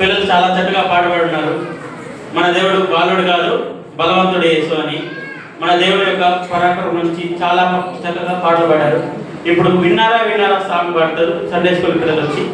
పిల్లలు చాలా చక్కగా పాడబడున్నారు. మన దేవుడు బాలుడు కాదు బలవంతుడు యేసు అని మన దేవుడి యొక్క పరాక్రమం నుంచి చాలా చక్కగా పాటలు పాడారు. ఇప్పుడు విన్నారా విన్నారా సాంగ్ పాడతారు సండే స్కూల్ పిల్లలు వచ్చి.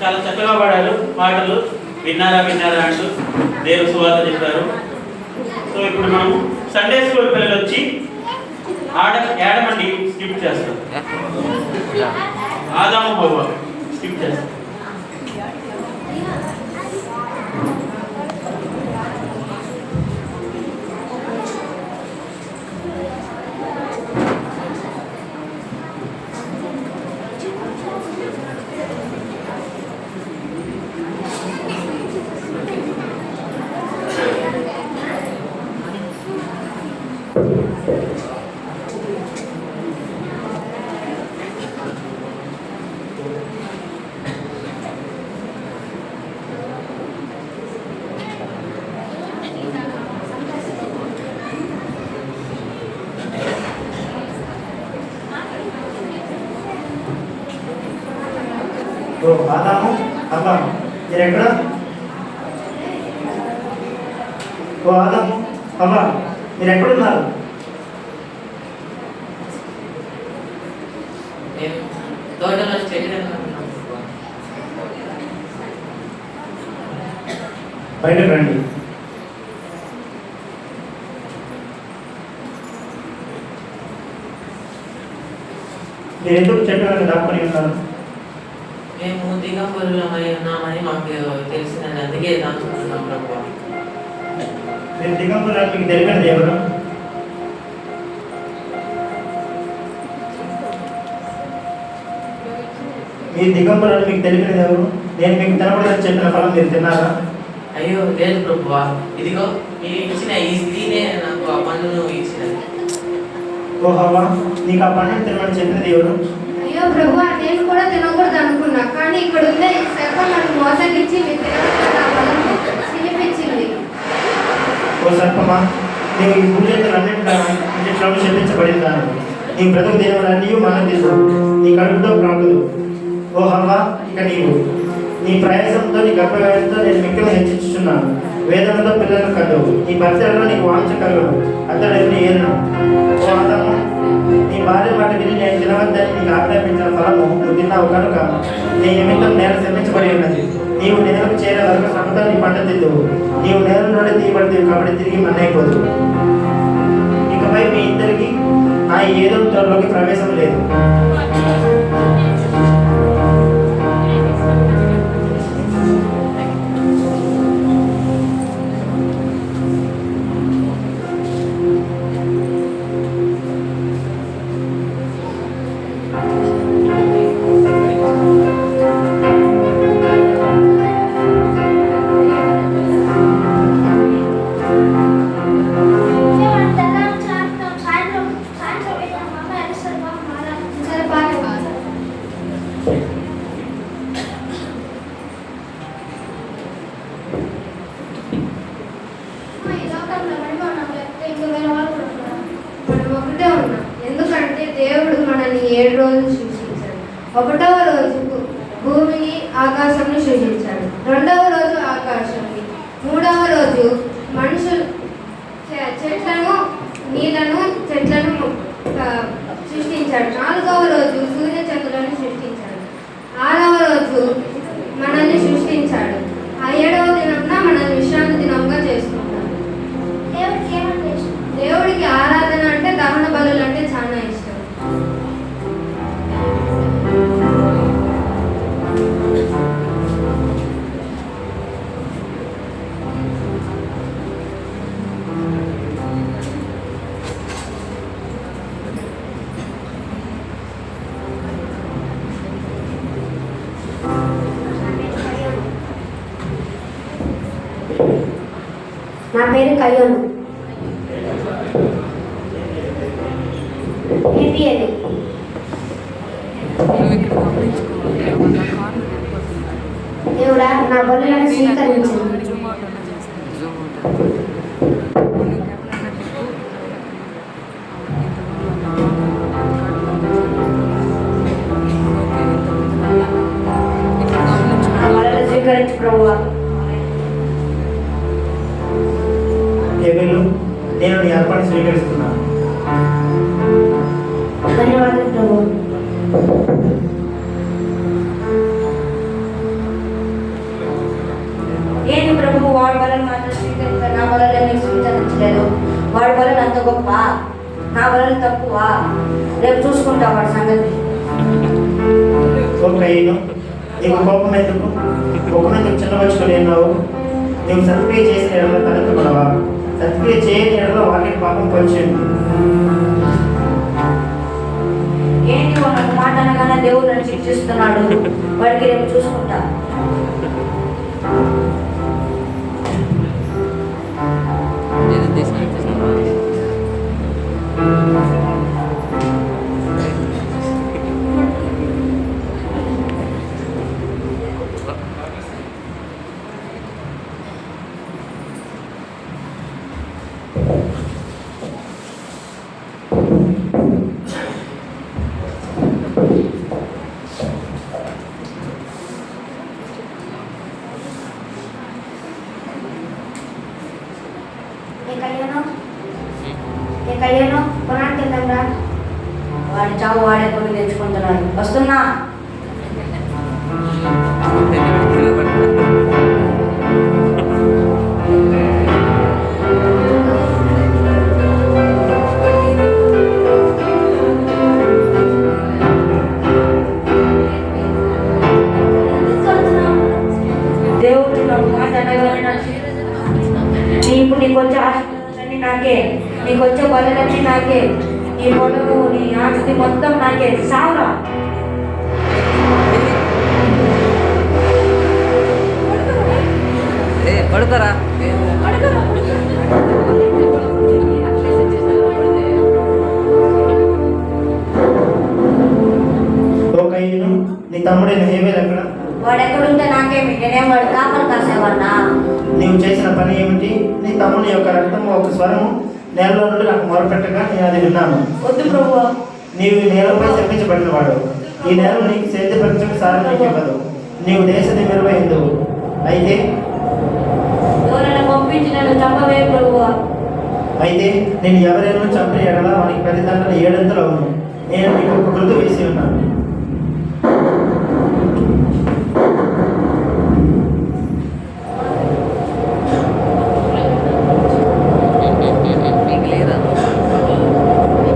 చాలా చక్కగా పాడారు పాటలు. విన్నారా విన్నారా అంటూ దేవుని సువార్త చెప్పారు. సో ఇప్పుడు మనం సండే స్కూల్ పిల్లలు వచ్చి యాడమండి స్కిప్ చేస్తారు. ఆదాము హవ్వ స్కిప్ చేస్తారు. ఆదాము అవ్వ మీరు ఎక్కడ? ఓ ఆదాము అవ్వ మీరు ఎక్కడున్నారు? బయటకు రండి. మీరు ఎందుకు చెట్టు వెనక దాక్కుని ఉన్నారు? మేము దిగంబరులమై ఉన్నామని మాకు తెలిసిందండి, అందుకే దాచుకుంటున్నాం ప్రభువా. మీరు దిగంబరులకు మీకు తెలిపినది ఎవరు? మీ దిగంబరులు మీకు తెలిపినది ఎవరు? నేను మీకు తినకూడదని చెప్పిన ఫలం మీరు తిన్నారా? అయ్యో లేదు ప్రభువా, ఇదిగో మీరు ఇచ్చిన ఈ స్త్రీనే నాకు ఆ పండును ఇచ్చినది. ఓ హవ్వ, నీకు ఆ పండును తినమని చెప్పినది ఎవరు? అయ్యో ప్రభువా, నేను కూడా తినకూడదు అనుకున్నా, కానీ ఇక్కడ ఉండే ఈ సర్పం నన్ను మోసగించి మీ తినిపించింది. ఓ సర్పమా, నీవు ఈ భూజంతులన్నింటిలో చెల్లించబడిందాను. నీ బ్రతుకు దినములన్నీ మనం తెలుసు, నీ కడుపుతో ప్రాకుదు. ఓ హవ్వ, ఇక నీవు నీ ప్రయాసంతో నీ గర్భవ్యాధితో నేను మిక్కలు హెచ్చించుచున్నాను. వేదనతో పిల్లలను కలువు, నీ భర్తలో నీకు వాంఛ కలుగును, అతడు ఎవరిని ఏరును. ఓ ఆదాము, నీ భార్య మాట విని నేను తినవద్దని నీకు ఆజ్ఞాపించిన ఫలము నువ్వు తిన్నావు కనుక నీ నిమిత్తం నేల శపించబడి ఉన్నది. నీవు నేలకు చేరే వరకు శ్రమతో నీ పంట తిద్దువు. నీవు నేల నుండి తీయబడితే కాబట్టి తిరిగి మన్నైపోదు. ఇకపై మీ ఇద్దరికి ఆ ఏదో త్వరలోకి ప్రవేశం లేదు. ఎందుకంటే దేవుడు మనల్ని 7 రోజులు సృష్టించాడు. 1వ రోజు భూమిని ఆకాశంని సృష్టించాడు. 2వ రోజు ఆకాశాన్ని, 3వ రోజు మనుషులు చెట్లను నీళ్లను చెట్లను సృష్టించాడు. 4వ రోజు సూర్య చంద్రులను సృష్టించాడు. 6వ రోజు మనల్ని సృష్టించాడు. 7వ దినంన మనల్ని విశ్రాంతి దినంగా చేసుకుంటాడు. దేవుడికి ఆరాధన అంటే దహన బలులు అంటే చాలా ఇష్టం. నా పేరు కయ్యోను. దేవుడా, నా బలులను స్వీకరించు. స్వీకరించు ప్రభువా. నేను నీ అర్పణ స్వీకరిస్తున్నాను. ధన్యవాదాలు ప్రభు. ప్రభువా. రేపు చూసుకుంటా వాడి సంగతి. ఓ కయ్యను, నీకు కోపం ఎందుకు? ముఖమెందుకు చిన్నవచ్చుకొని ఉన్నావు? నీవు సత్క్రియ చేసిన ఎడలో తలెత్తుకున్నావా? సత్క్రియ చేయని ఎడలో వాటికి పాపం పొంచింది. ఏంటి ఒక మాట అనగానే దేవుడు నన్ను శిక్షిస్తున్నాడు. వాడికి రేపు చూసుకుంటా. కొనానికి వెళ్దాంరా. వాడి చావు వాడే కొన్ని తెచ్చుకుంటున్నాడు. వస్తున్నా. దేవుడు నాకు మాట అనగానే ఇప్పుడు నీకు వచ్చే ఆశలన్నీ నాకే, నీకు వచ్చే బలలన్నీ నాకే, నీ పొడవు నీ ఆస్తి మొత్తం నాకే. సావురా. పడుకోరా. ఓ కయ్యను, నీ తమ్ముడైన హేబేలు ఎక్కడ? వాడు ఎక్కడుంటే నాకేమి, నేనేం వాడు కాపలు కాసేవాడినా? నీవు చేసిన పని ఏమిటి? నీ తమ్ముని యొక్క రక్తము ఒక స్వరము నేలలో నుండి నాకు మొరపెట్టగా నేను అది విన్నాను. వద్దు ప్రభు. నీవు ఈ నేలపై శపించబడిన వాడు. ఈ నేల నీకు సేద్యపరచక సారం నీకు ఇవ్వదు. నీవు దేశ నిమిరవై హిందువు. అయితే ఎవరైనా పంపించి నన్ను చంపవే ప్రభు. అయితే నేను ఎవరైనా చంపిన ఎడలా వానికి ప్రతిదండన 7 అవును. నేను నీకు ఒక గుర్తు వేసి ఉన్నాను.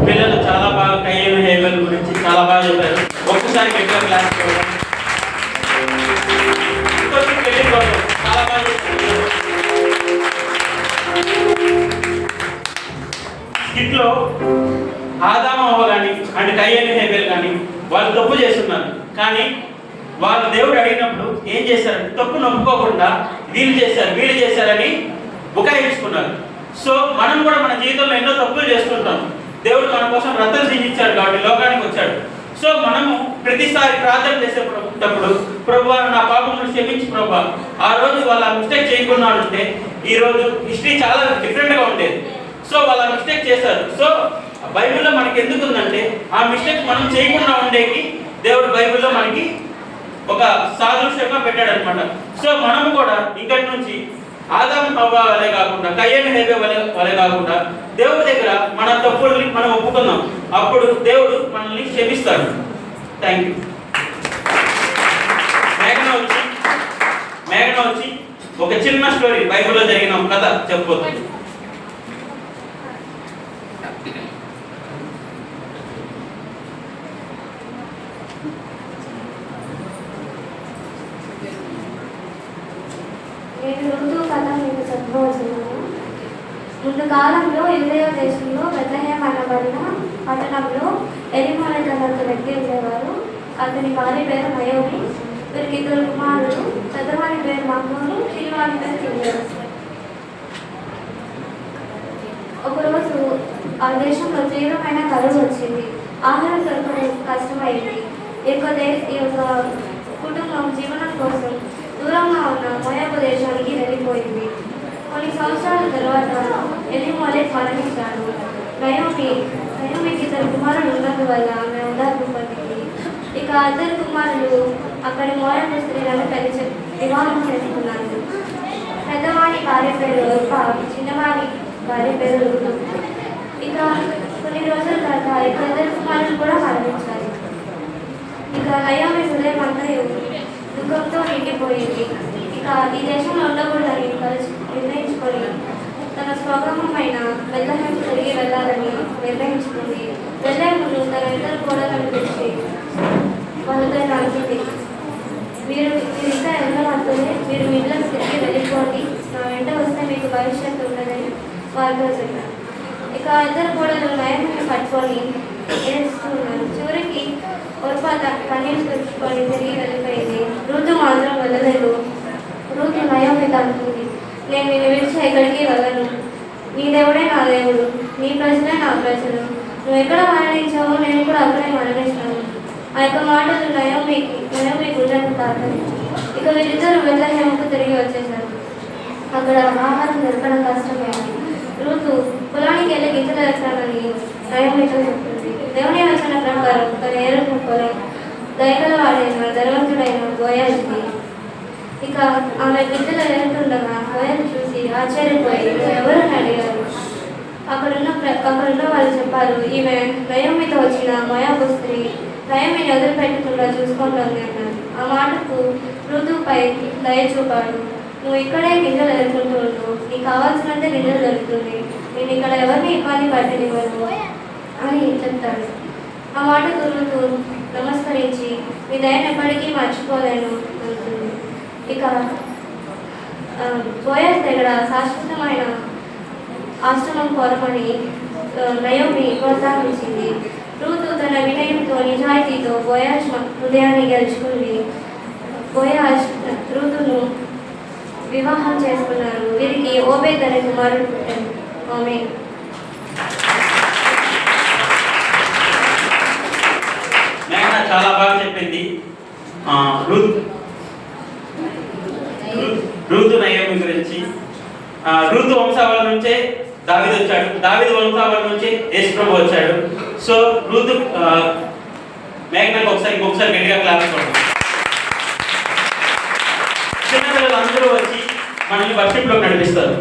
పిల్లలు చాలా బాగా కయ్యను హేబెల్ గురించి చాలా బాగా చెప్పారు. ఒక్కసారి గట్టిగా క్లాస్ చాలా బాగా చెప్పారు. స్కిట్లో ఆదాము అవ్వ కానీ అంటే కయ్యను హేబెల్ కానీ వాళ్ళు తప్పు చేస్తున్నారు. కానీ వాళ్ళు దేవుడు అడిగినప్పుడు ఏం చేశారు? తప్పును ఒప్పుకోకుండా వీళ్ళు చేశారని బుకాయించుకున్నారు. సో మనం కూడా మన జీవితంలో ఎన్నో తప్పులు చేస్తుంటాం. దేవుడు మన కోసం రక్తం దించాడు కాబట్టి లోకానికి వచ్చాడు. సో మనము ప్రతిసారి ప్రార్థన చేసేటప్పుడు ప్రభువా నా పాపములను క్షమించి ప్రభువా, ఆ రోజు వాళ్ళ మిస్టేక్ చేయకుండా ఉంటే ఈ రోజు హిస్టరీ చాలా డిఫరెంట్గా ఉండేది. సో వాళ్ళ మిస్టేక్ చేశారు. సో బైబిల్లో మనకి ఎందుకు ఉందంటే ఆ మిస్టేక్ మనం చేయకుండా ఉండేకి దేవుడు బైబిల్లో మనకి ఒక సాదృశ్యంగా పెట్టాడు అనమాట. సో మనము కూడా ఇక్కడి నుంచి ఆదాము హవ్వ వలె కాకుండా కయ్యను హేబెలు వలె కాకుండా దేవుడి దగ్గర మన తప్పుల్ని మనం ఒప్పుకుందాం. అప్పుడు దేవుడు మనల్ని క్షమిస్తాడు. Thank you. మేఘన వచ్చి ఒక చిన్న స్టోరీ బైబిల్లో జరిగిన ఒక కథ చెప్పబోతుంది. నేను ఋతు కథ మీకు చెప్పబోతున్నాను. ముందు కాలంలో యూదయ దేశంలో బెత్లెహేం అనబడిన పట్టణంలో ఎలీమెలెకు అనే ఒక వ్యక్తి ఉండేవారు. అతని భార్య పేరు నయోమి. వీరికి 2 కుమారులు. పెద్దవారి పేరు మహ్మూను, చిన్నవారి పేరు కిన్నెరు. ఒకరోజు ఆ దేశంలో తీవ్రమైన కరువు వచ్చింది. ఆహారం దొరకడం కష్టమైంది. ఈ యొక్క కుటుంబం జీవనం కోసం దూరంగా ఉన్న మోయాబు దేశానికి వెళ్ళిపోయింది. కొన్ని సంవత్సరాల తర్వాత ఎలీమెలెకు మరణించాడు. నయోమికి 2 కుమారులు ఉన్నందువల్ల ఆమె ఓదార్పు పొందింది. ఇక 2 కుమారులు అక్కడి మోయాబు స్త్రీలను వివాహం చేసుకున్నారు. పెద్దవాడి భార్య పేరు ఒర్పా, చిన్నవాడి భార్య పేరు రుతు. ఇక కొన్ని రోజుల తర్వాత ఇక 2 కుమారులు కూడా మరణించారు. ఇక నయోమి హృదయం అంతా దుఃఖంతో నిండిపోయింది. ఇక ఈ దేశంలో ఉండకూడదని నిర్ణయించుకొని తన స్వగ్రామమైన బెత్లెహేముకు తిరిగి వెళ్ళాలని నిర్ణయించుకుంది. వెళ్ళే ముందు తన ఇద్దరు కోడలను పిలిచి వాళ్ళతో కలిగింది. మీరు ఇంకా వెళ్ళవద్దని, మీరు మీ ఇళ్ళకి తిరిగి వెళ్ళిపోండి, నా వెంట వస్తే మీకు భవిష్యత్తు ఉండదని వారితో చెప్పారు. ఇక ఇద్దరు కోడలు నయమిని పట్టుకొని ఏడుస్తున్నారు. చివరికి ఒరపాత కన్నీళ్ళు తెచ్చుకొని తిరిగి వెళ్ళిపోయింది. ఋతు మాత్రం వెళ్ళలేదు. ఋతు నయోమితో అంటుంది, నేను నిన్ను విడిచి ఎక్కడికి వెళ్ళను. నీ దేవుడే నా దేవుడు, నీ ప్రజలే నా ప్రజలు. నువ్వు ఎక్కడ మరణించావో నేను కూడా అక్కడే మరణించాను. ఆ యొక్క మాటలు నయోమి గుండెను తాకాయి. ఇక వీరిద్దరు బెత్లెహేముకు తిరిగి వచ్చేశారు. అక్కడ ఆహారం దొరకడం కష్టమైంది. ఋతు పొలానికి వెళ్ళి గింజలు వేస్తానని నయోమితో చెప్తుంది. దేవుని వచ్చిన ప్రకారం తన ఏరుకు పొలం దయగల వాడైన ధనవంతుడైన బోయాజుది. ఇక ఆమె గింజలు ఏరుతుండగా బోయాజు చూసి ఆశ్చర్యపోయి ఎవరని అడిగారు. అక్కడున్న వాళ్ళు చెప్పారు, ఈమె నయోమితో వచ్చిన మోయాబు స్త్రీ, నయోమిని వదిలిపెట్టకుండా చూసుకుంటోంది అన్నారు. ఆ మాటకు ఋతుపై దయ చూపాడు. నువ్వు ఇక్కడే గింజలు ఎదుర్కొంటూ ఉండు, నీకు కావాల్సినంత గింజలు దొరుకుతుంది, నేను ఇక్కడ ఎవరిని ఇబ్బంది పట్టనివ్వను అని చెప్తాడు. ఆ మాటకు ఋతు నమస్కరించి మీ దయను ఎప్పటికీ మర్చిపోలేను అంటుంది. ఇక బోయస్ దగ్గర శాశ్వతమైన ఆశ్రమం కోరమని నయోమి ప్రోత్సహించింది. ఋతు తన వినయంతో నిజాయితీతో బోయాజ్ హృదయాన్ని గెలుచుకుంది. బోయాజ్ ఋతును వివాహం చేసుకున్నారు. వీరికి ఓబేద్ అనే కుమారుడు పుట్టాడు. ఆమేన్. మేఘన చాలా బాగా చెప్పింది. ఋతు నయోమి గురించి. ఋతు వంశావళి నుంచే దావీదు వచ్చాడు, దావీదు వంశావళి నుంచే యేసుప్రభు వచ్చాడు. సో ఋతు మేఘనకు ఒకసారి గట్టిగా క్లాస్ కొట్టాం. చిన్నపిల్లలు అందరూ వచ్చి మనల్ని వర్షిప్లో నడిపిస్తారు.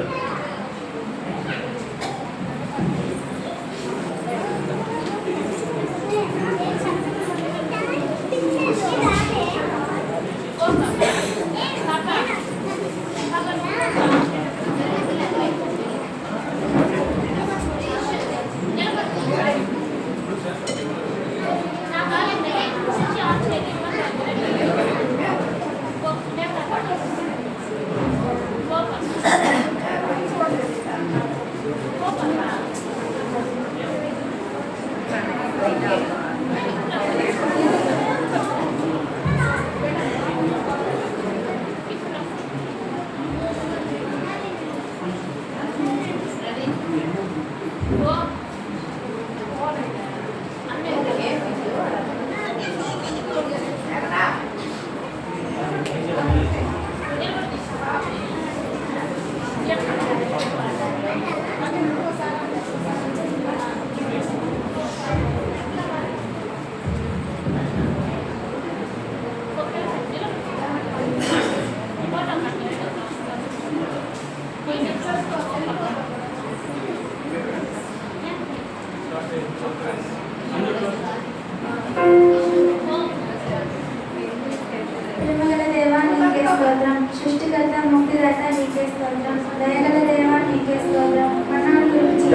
ప్రేమగల దేవా నీకే స్తోత్రం, సృష్టికర్త ముక్తిదాత నీకే స్తోత్రం, దయగల దేవా నీకే స్తోత్రం, మన్నాను గురించి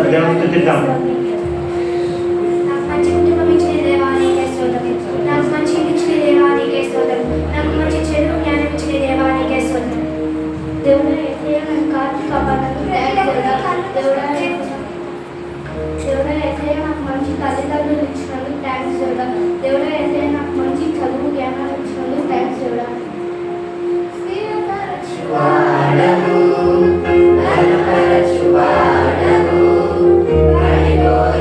నాకు మంచి కుటుంబం ఇచ్చిన దేవా నీకే స్తోత్రం, నాకు మంచి ఇచ్చిన దేవా నీకే స్తోత్రం, నాకు మంచి చెడు జ్ఞానం ఇచ్చిన దేవా నీకే స్తోత్రం. దేవుడా యేసయ్య నన్ను కాచి కాపాడకు, దేవుడా యేసయ్య నాకు మంచి తల్లిదండ్రులు ఇచ్చినందుకు థ్యాంక్స్ దేవుడా. దేవుడా యేసయ్య నాకు మంచి చదువు జ్ఞానాలు ఇచ్చినందుకు థ్యాంక్స్ దేవుడా. వాడవు బలపరచువాడవు, పడిపోయిన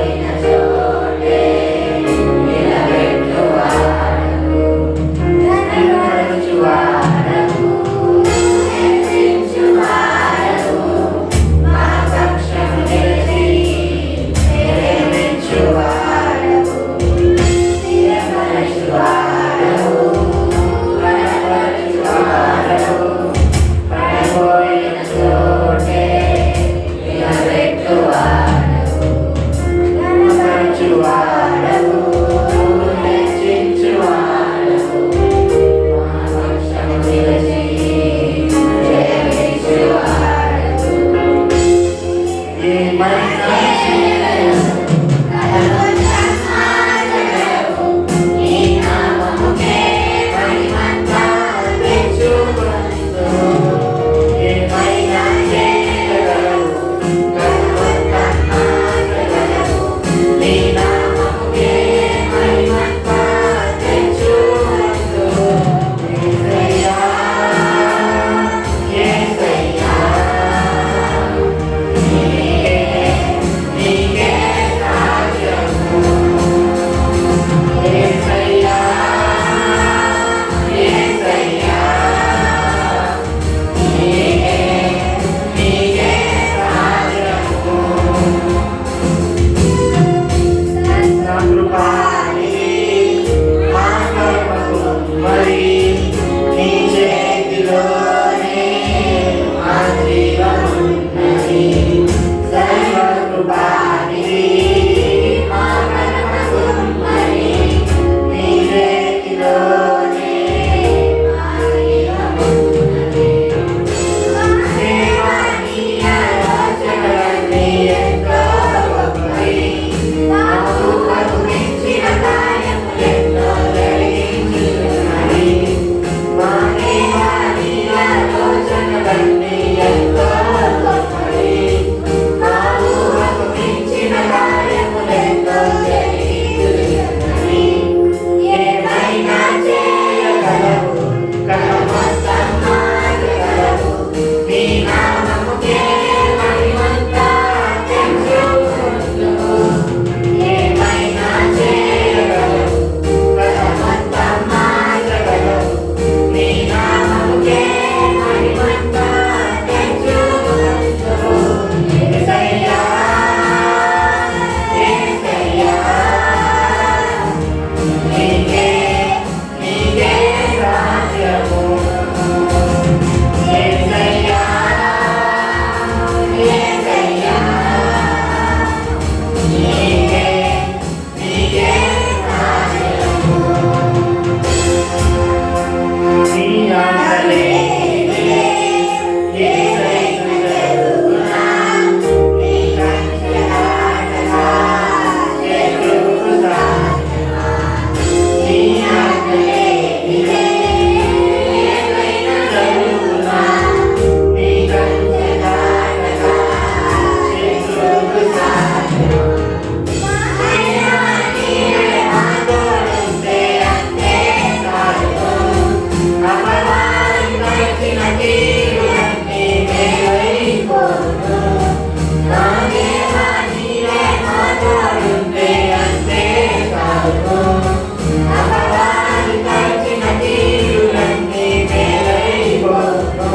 అపవాది కాల్చిన తీరులన్నీ మేలైపోను.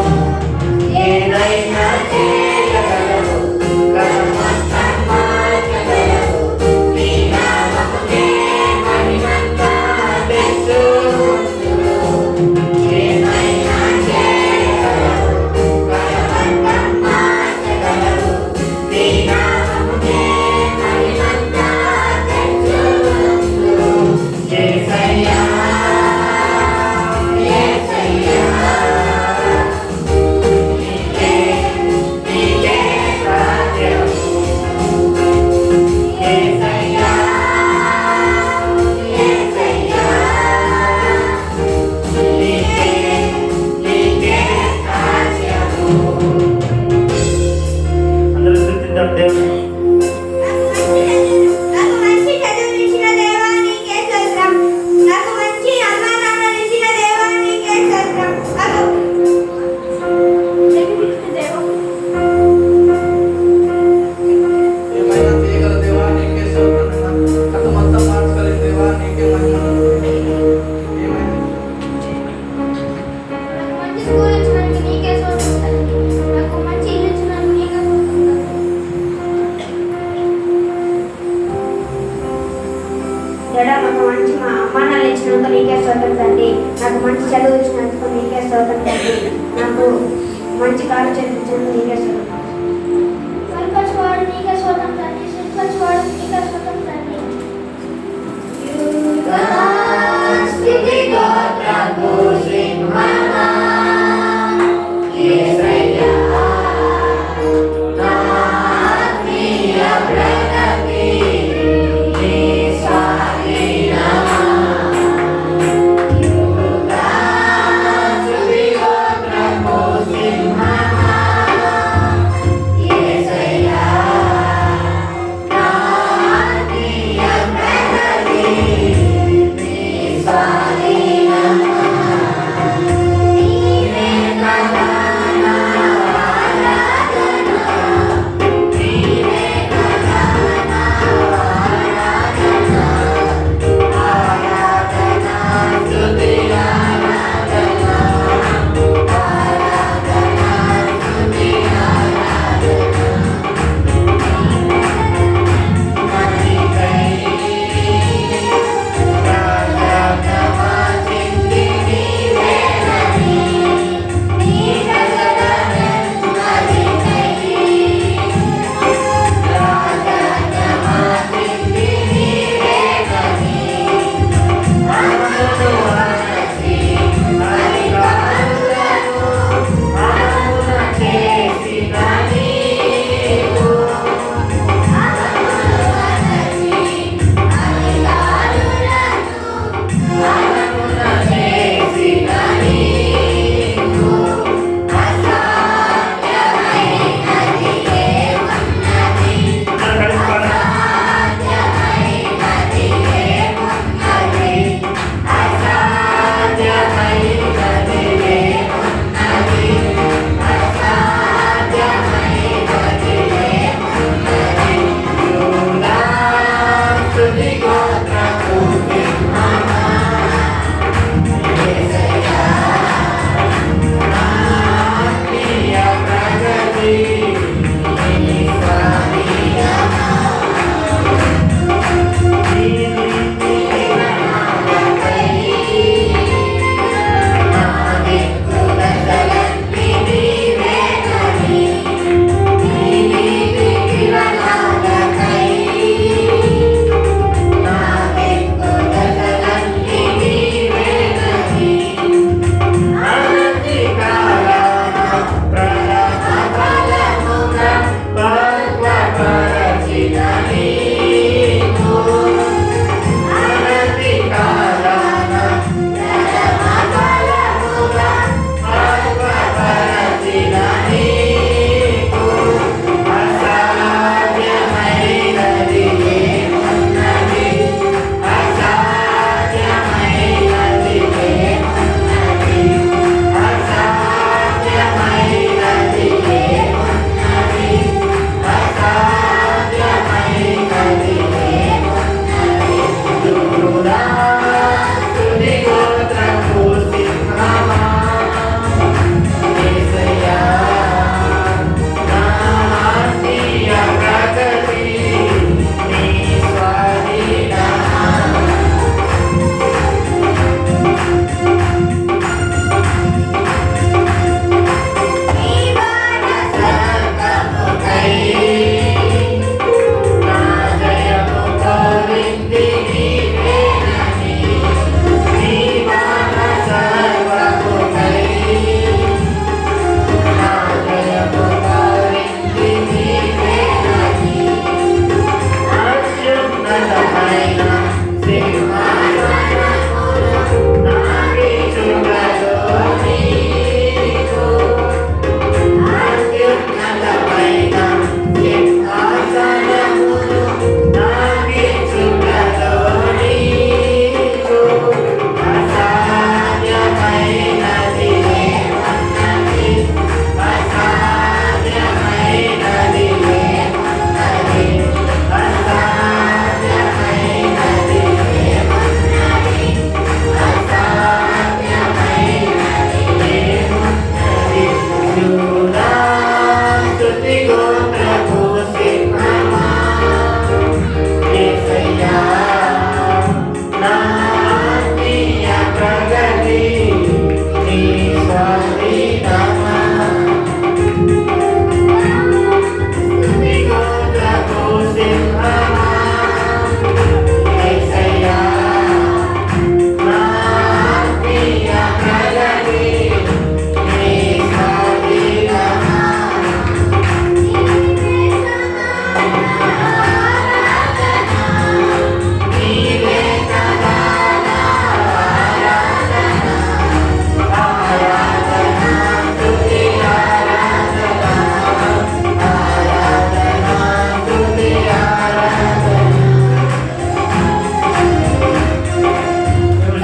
ఏదైనా చేయగలవు, కలమంతం మార్చగలవు. నీ నామముకే మహిమంతా తెచ్చుకుందును. ఏదైనా చేయగలవు, కలమంతం మార్చగలవు. నీ నామముకే మహిమంతా తెచ్చుకుందును. యేసయ్యా, యేసయ్యా, నీకే సాధ్యము. యేసయ్యా, యేసయ్యా, నీకే సాధ్యము. అందరూ స్తుతిద్దాం దేవుని. నాకు మంచి చదువునిచ్చిన దేవా నీకే స్తోత్రం. నాకు మంచి అమ్మా నాన్ననిచ్చిన దేవా నీకే స్తోత్రం. నాకు జన్మించిన దేవా ఏమైనా చేయగల దేవా నీకే స్తోత్రం. కథ మొత్తం మార్చగలిగిన దేవా నీకే మహిమ. ఏమైనా నాకు మంచి స్కూల్ ఇచ్చినందుకు నీకే స్తోత్రం తండ్రి. నాకు మంచి ఇల్లు ఇచ్చినందుకు నీకే స్తోత్రం తండ్రి. దేడా నాకు మంచి మా అమ్మ నాన్న ఇచ్చినందుకు నీకే స్తోత్రం తండ్రి. నాకు మంచి చదువు ఇచ్చినందుకు నీకే స్తోత్రం తండ్రి. నాకు మంచి కారు చేయించినందుకు నీకే స్తోత్రం. స్వర్గస్వాడు నీకే స్తోత్రం తండ్రి. స్వర్గస్వాడు నీకే స్తోత్రం తండ్రి. స్తుతి స్తోత్రము సింహమా, యేసయ్యా, నా ఆత్మీయ బ్రతుకి నీ స్వాధీనమా. యుగా స్తుతి స్తోత్రము సింహమా, యేసయ్యా, నా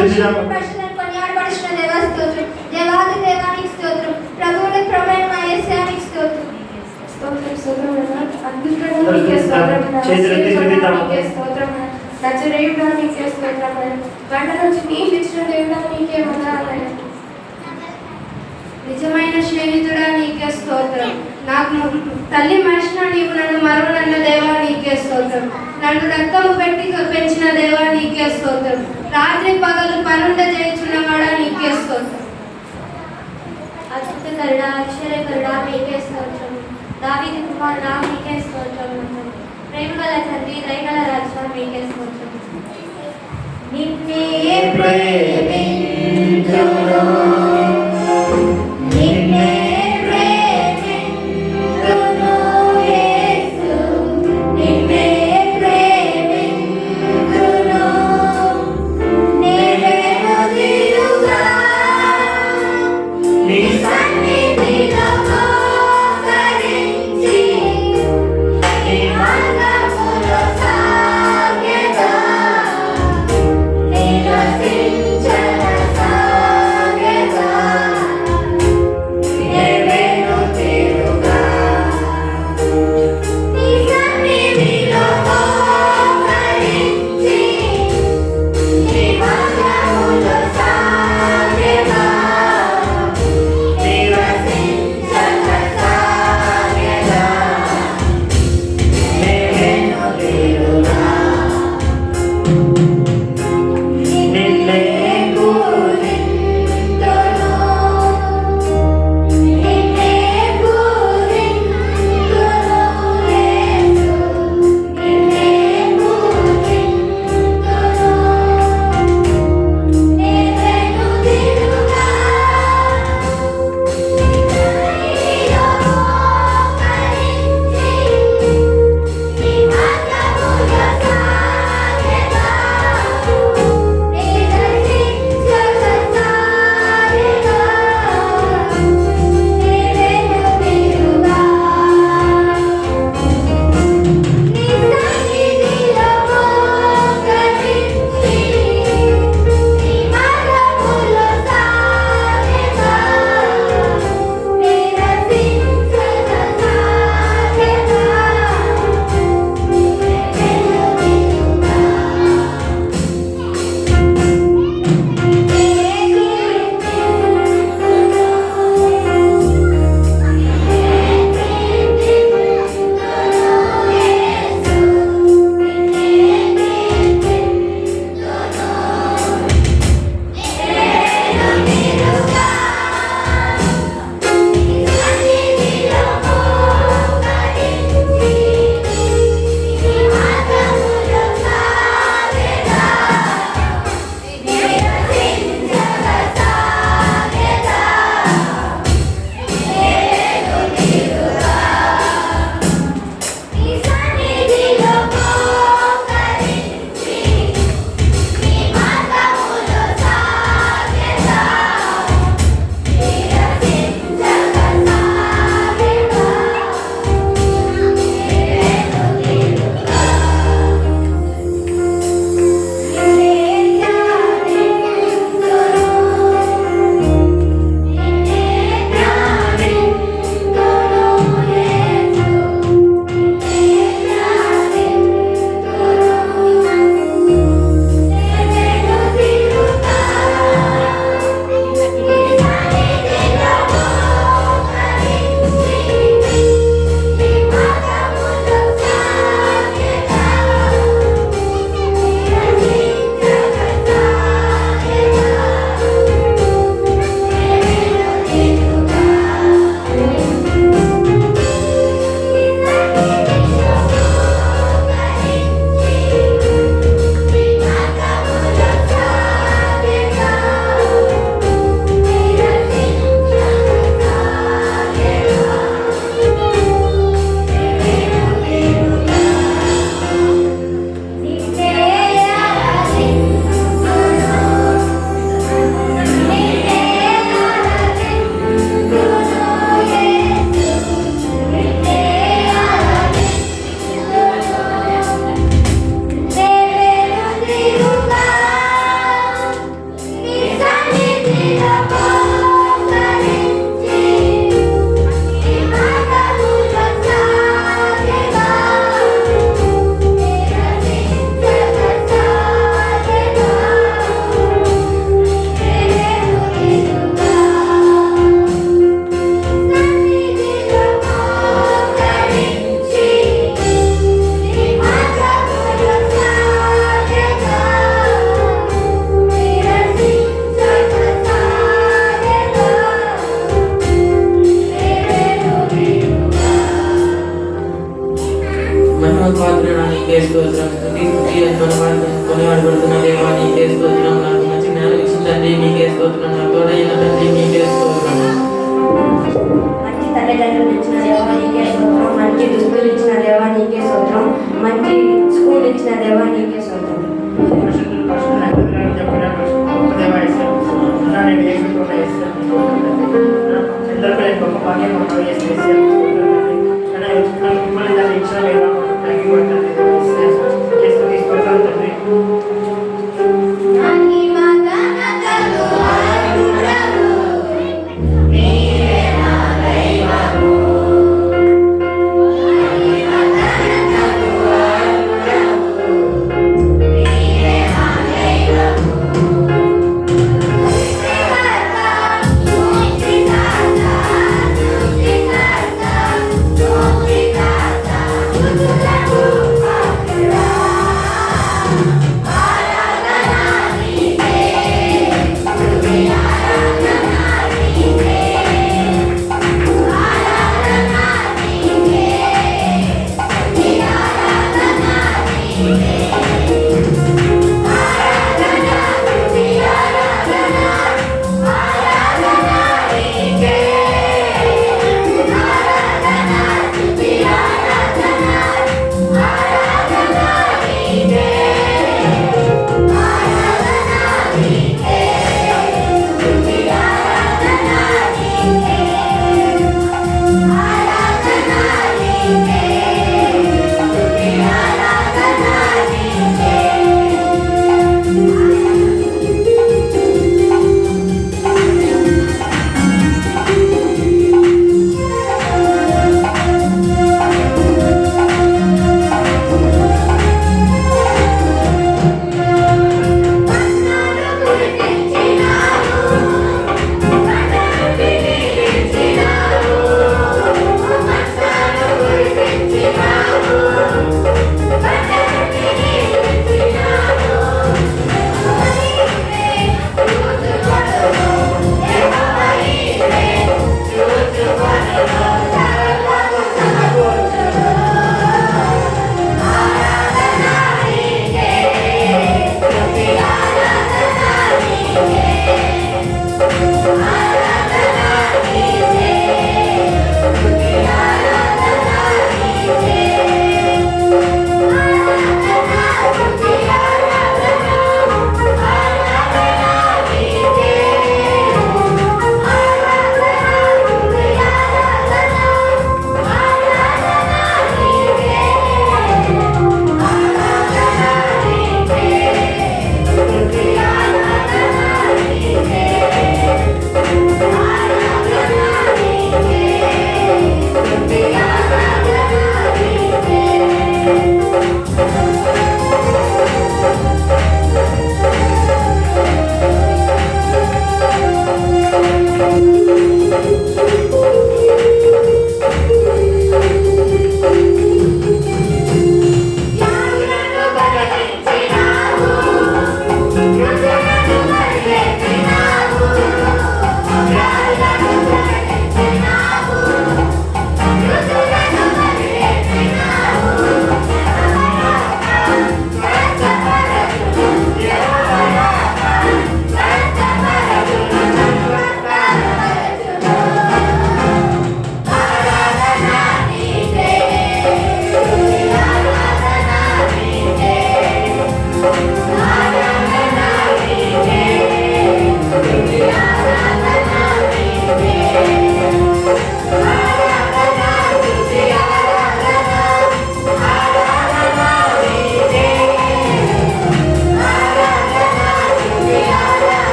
స్తుతించుదాము. పరిశుద్ధులను కొనియాడబడుచున్న దేవా స్తోత్రం. దేవాది దేవానికి స్తోత్రం. ప్రభువులకు ప్రభువైన మా యేసయ్యానికి స్తోత్రం. స్తోత్రం స్తోత్రం అద్భుతంగా నీకే స్తోత్రం చేతులెత్తి స్తుతిద్దాము. నీకే స్తోత్రం నజరేయుడా నీకే స్తోత్రం బండ నుంచి నీళ్ళు ఇచ్చిన దేవుడా నీకే వందనాలయ్యా నిజమైన స్నేహితుడా నీకే స్తోత్రం నాకు తల్లి మనిషిన నీవు నన్ను మరువనన్న దేవా నీకే స్తోత్రం నన్ను రక్తము పెట్టి పెంచిన దేవా నీకే స్తోత్రం రాత్రి పగలు పనుండ చేయుచున్నవాడా నీకే స్తోత్రం అద్భుతకరుడా అక్షరకరుడా నీకే స్తోత్రం దావీదు కుమారుడా నీకే స్తోత్రం ప్రేమగల తండ్రి దయగల రాజా నీకే స్తోత్రం నిన్నే ప్రేమించును నిన్నే ప్రేమించును యేసు నిన్నే ప్రేమించును నేనెను తిరుగా నీ సన్నిధిలో మోకరించి నీ మార్గములో సాగెదా నిరసించు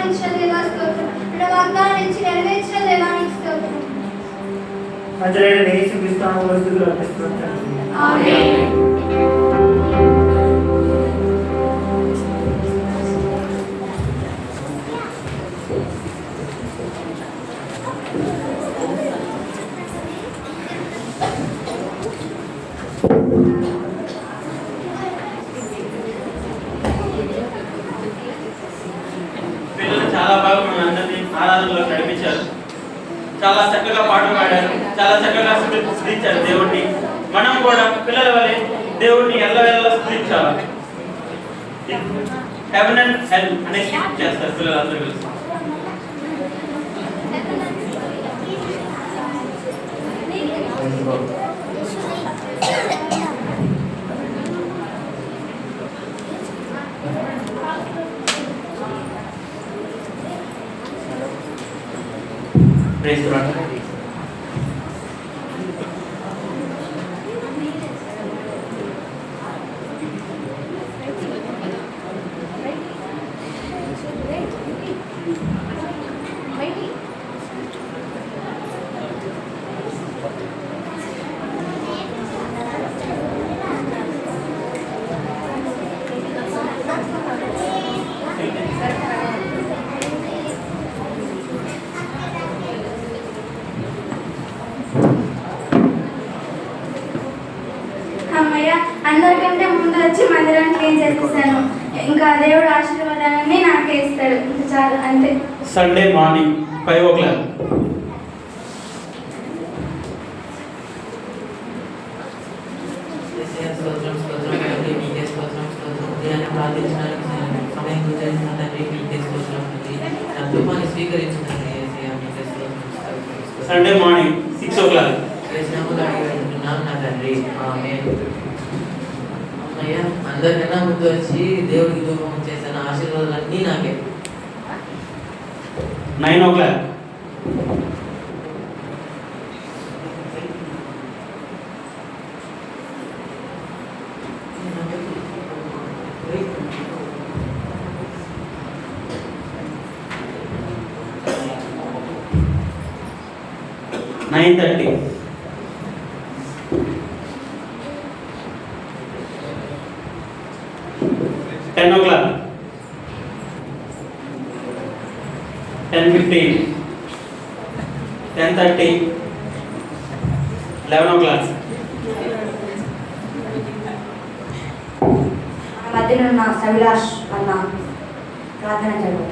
ఉంచిన దేవా స్తోత్రం. నా వాగ్దానం ఇచ్చి నెరవేర్చిన దేవానికి స్తోత్రం. నజరేయుడైన యేసుక్రీస్తు నామములో స్తుతులు అర్పిస్తున్నాను తండ్రి. ఆమేన్. పిల్లలు చాలా బాగా మన అందరినీ ఆరాధనలో నడిపించారు. చాలా చక్కగా పాటలు పాడారు, చాలా చక్కగా స్తుతించారు దేవుడిని. మనం కూడా పిల్లల వలె దేవుడిని ఎల్లవేళలా స్తుతించాలి. హెవెన్ అండ్ హెల్ అనే స్కిప్ చేస్తారు పిల్లలందరూ కలిసి. Praise lord. అమ్మయ్య, అందరికంటే ముందు వచ్చి మందిరానికి ఏం చేస్తాను. ఇంకా దేవుడు ఆశీర్వాదాలన్నీ నాకే ఇస్తాడు. ఇంకా చాలు, అంతే. Sunday morning 5 o'clock. స్తోత్రం స్తోత్రం తండ్రి, మీకే స్తోత్రం స్తోత్రం. ఉదయాన్నే ప్రార్థించడానికి సమయం గురించిన తండ్రి, మీకే స్తోత్రం తండ్రి. నా ధూపాన్ని స్వీకరించండి యేసయ్య, మీకే స్తోత్రం స్తోత్రం. Sunday morning 6 o'clock. యేసునామములో అడిగి వేడుకుంటున్నాను నా తండ్రి, ఆమేన్. అమ్మయ్య, అందరికన్నా ముందు వచ్చి దేవుడికి ధూపం చేసిన ఆశీర్వాదాలన్నీ నాకే. 9 o'clock. Nine 30. 10 o'clock. 10:15. 10:30. 11 o'clock. మధ్యలో ఉన్న సవిలాష్ అన్న ప్రార్థన చదువు.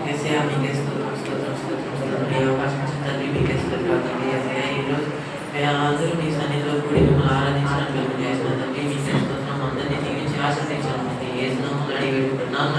యేసయ్య, మీకే స్తోత్రం స్తోత్రం స్తోత్రం స్తోత్రం. ఈ అవకాశం ఇచ్చిన తండ్రి, మీకే స్తోత్రాలు తండ్రి. యేసయ్య, ఈరోజు మేము అందరూ మీ సన్నిధిలో కూడి మిమ్మల్ని ఆరాధించినట్లు చేసిన తండ్రి, మీకే స్తోత్రం. అందరినీ దీవించి ఆశీర్వదించాలి. యేసునామములో అడిగి వేడుకుంటున్నాను.